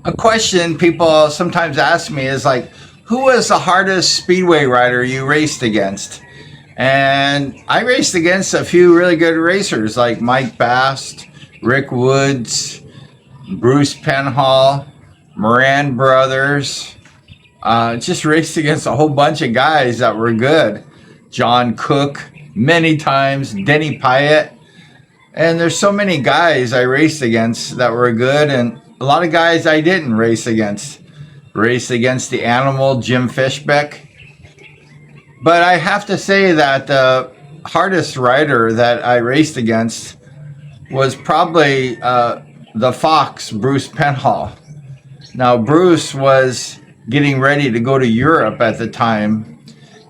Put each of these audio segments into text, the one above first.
A question people sometimes ask me is like, who was the hardest speedway rider you raced against? And I raced against a few really good racers like Mike Bast, Rick Woods, Bruce Penhall, Moran Brothers. Just raced against a whole bunch of guys that were good. John Cook, many times, Denny Pyatt. And there's so many guys I raced against that were good, and a lot of guys I didn't race against. Raced against the Animal, Jim Fishbeck. But I have to say that the hardest rider that I raced against was probably the Fox, Bruce Penhall. Now, Bruce was getting ready to go to Europe at the time,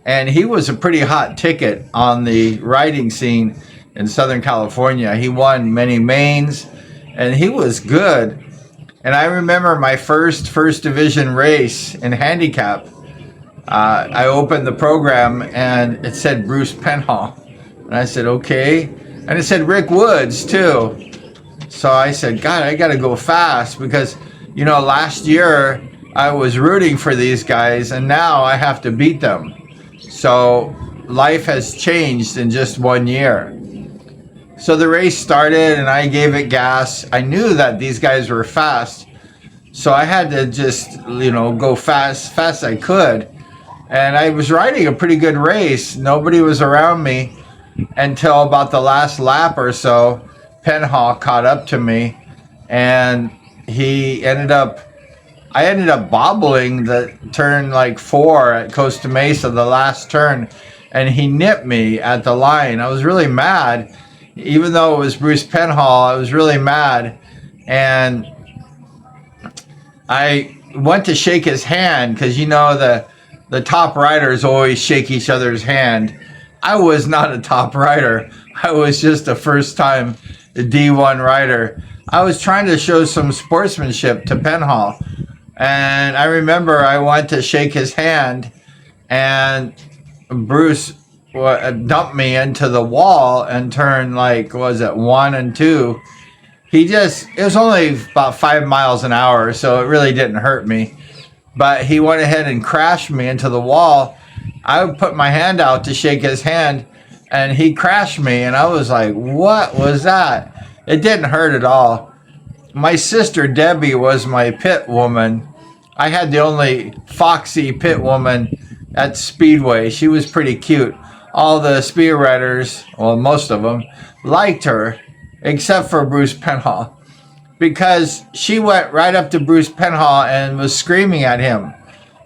and he was a pretty hot ticket on the riding scene in Southern California. He won many mains, and he was good. And I remember my first division race in handicap. I opened the program, and it said Bruce Penhall. And I said, okay. And it said Rick Woods, too. So I said, God, I got to go fast because, last year I was rooting for these guys, and now I have to beat them. So life has changed in just 1 year. So the race started, and I gave it gas. I knew that these guys were fast, so I had to just, go fast as I could. And I was riding a pretty good race. Nobody was around me until about the last lap or so. Penhall caught up to me, and I ended up bobbling the turn like 4 at Costa Mesa, the last turn, and he nipped me at the line. I was really mad. Even though it was Bruce Penhall, I was really mad. And I went to shake his hand because, the top riders always shake each other's hand. I was not a top rider. I was just a first-time D1 rider. I was trying to show some sportsmanship to Penhall. And I remember I went to shake his hand, and Bruce dumped me into the wall and turned 1 and 2. It was only about 5 miles an hour, so it really didn't hurt me. But he went ahead and crashed me into the wall. I put my hand out to shake his hand, and he crashed me, and I was like, what was that? It didn't hurt at all. My sister Debbie was my pit woman. I had the only foxy pit woman at Speedway. She was pretty cute. All the speed riders, well, most of them, liked her, except for Bruce Penhall, because she went right up to Bruce Penhall and was screaming at him,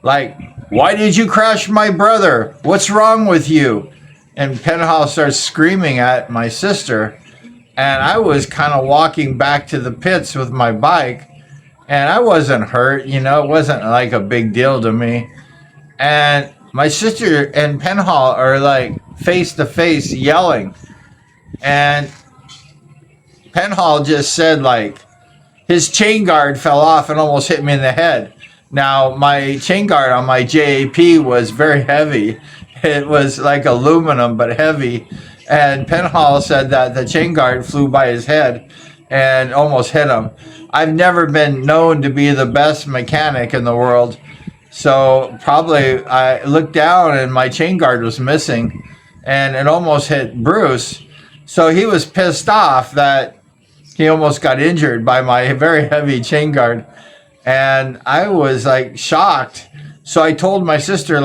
like, why did you crash my brother? What's wrong with you? And Penhall starts screaming at my sister, and I was kind of walking back to the pits with my bike, and I wasn't hurt, it wasn't like a big deal to me. And my sister and Penhall are like face to face yelling. And Penhall just said his chain guard fell off and almost hit me in the head. Now, my chain guard on my JAP was very heavy. It was like aluminum, but heavy. And Penhall said that the chain guard flew by his head and almost hit him. I've never been known to be the best mechanic in the world. So probably I looked down and my chain guard was missing, and it almost hit Bruce. So he was pissed off that he almost got injured by my very heavy chain guard. And I was shocked. So I told my sister,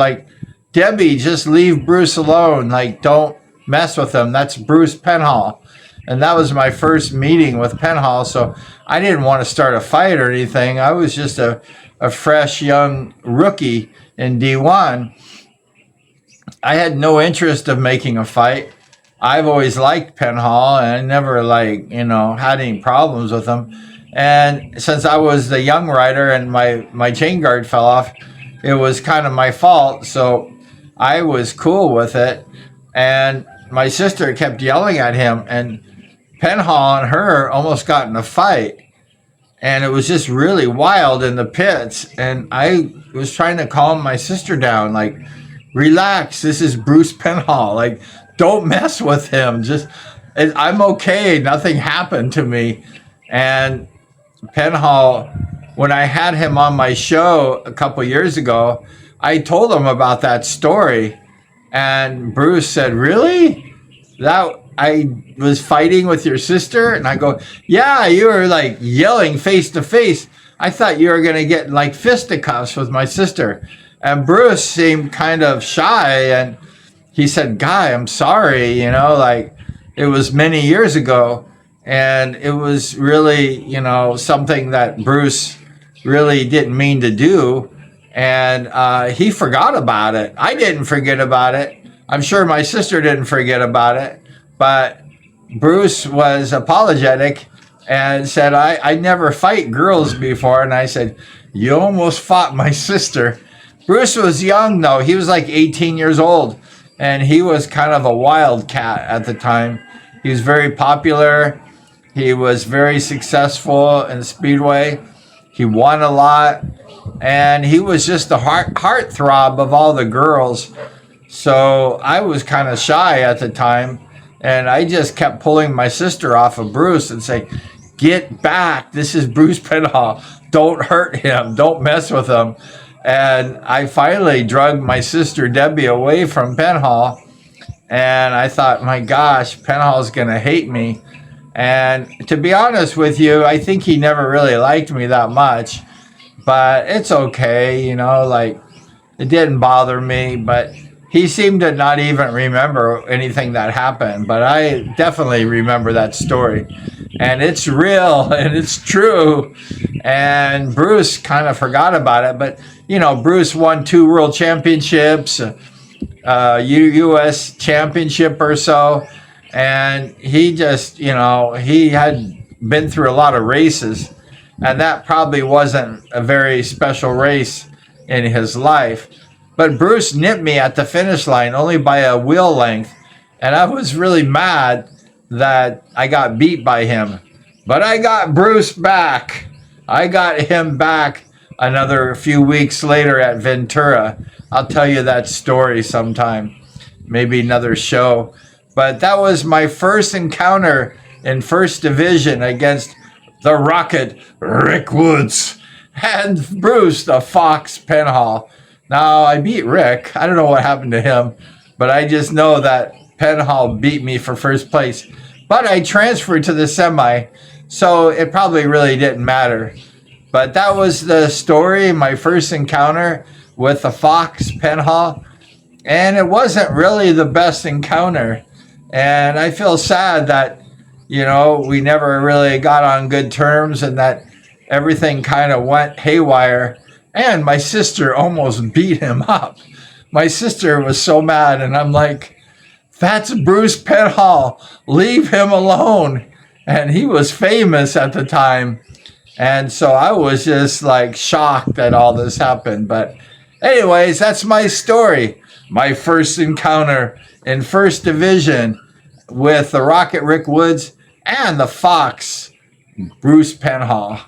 Debbie, just leave Bruce alone. Don't mess with him. That's Bruce Penhall. And that was my first meeting with Penhall. So I didn't want to start a fight or anything. I was just a fresh young rookie in D1. I had no interest of making a fight. I've always liked Penhall, and I never had any problems with him. And since I was the young rider and my chain guard fell off, it was kind of my fault. So I was cool with it. And my sister kept yelling at him, and Penhall and her almost got in a fight. And it was just really wild in the pits. And I was trying to calm my sister down, relax, this is Bruce Penhall. Don't mess with him. I'm okay. Nothing happened to me. And Penhall when I had him on my show a couple years ago, I told him about that story. And Bruce said, really? That I was fighting with your sister? And I go, yeah, you were like yelling face to face. I thought you were going to get like fisticuffs with my sister. And Bruce seemed kind of shy. And he said, Guy, I'm sorry. You know, like it was many years ago. And it was really, you know, something that Bruce really didn't mean to do. And he forgot about it. I didn't forget about it. I'm sure my sister didn't forget about it. But Bruce was apologetic and said, I never fight girls before. And I said, you almost fought my sister. Bruce was young, though. He was like 18 years old. And he was kind of a wildcat at the time. He was very popular. He was very successful in speedway. He won a lot. And he was just the heartthrob of all the girls. So I was kind of shy at the time. And I just kept pulling my sister off of Bruce and saying, get back. This is Bruce Penhall. Don't hurt him. Don't mess with him. And I finally drugged my sister Debbie away from Penhall. And I thought, my gosh, Penhall's going to hate me. And to be honest with you, I think he never really liked me that much. But it's okay, you know, like it didn't bother me. But he seemed to not even remember anything that happened. But I definitely remember that story. And it's real and it's true. And Bruce kind of forgot about it. But, you know, Bruce won 2 world championships, U.S. championship or so. And he just, you know, he had been through a lot of races. And that probably wasn't a very special race in his life. But Bruce nipped me at the finish line only by a wheel length. And I was really mad that I got beat by him. But I got Bruce back. I got him back another few weeks later at Ventura. I'll tell you that story sometime, maybe another show. But that was my first encounter in First Division against the Rocket Rick Woods and Bruce the Fox Penhall. Now, I beat Rick. I don't know what happened to him, but I just know that Penhall beat me for first place. But I transferred to the semi, so it probably really didn't matter. But that was the story, my first encounter with the Fox Penhall. And it wasn't really the best encounter. And I feel sad that, you know, we never really got on good terms and that everything kind of went haywire. And my sister almost beat him up. My sister was so mad, and I'm like, that's Bruce Penhall. Leave him alone. And he was famous at the time. And so I was just like shocked that all this happened. But anyways, that's my story. My first encounter in First Division with the Rocket Rick Woods and the Fox Bruce Penhall.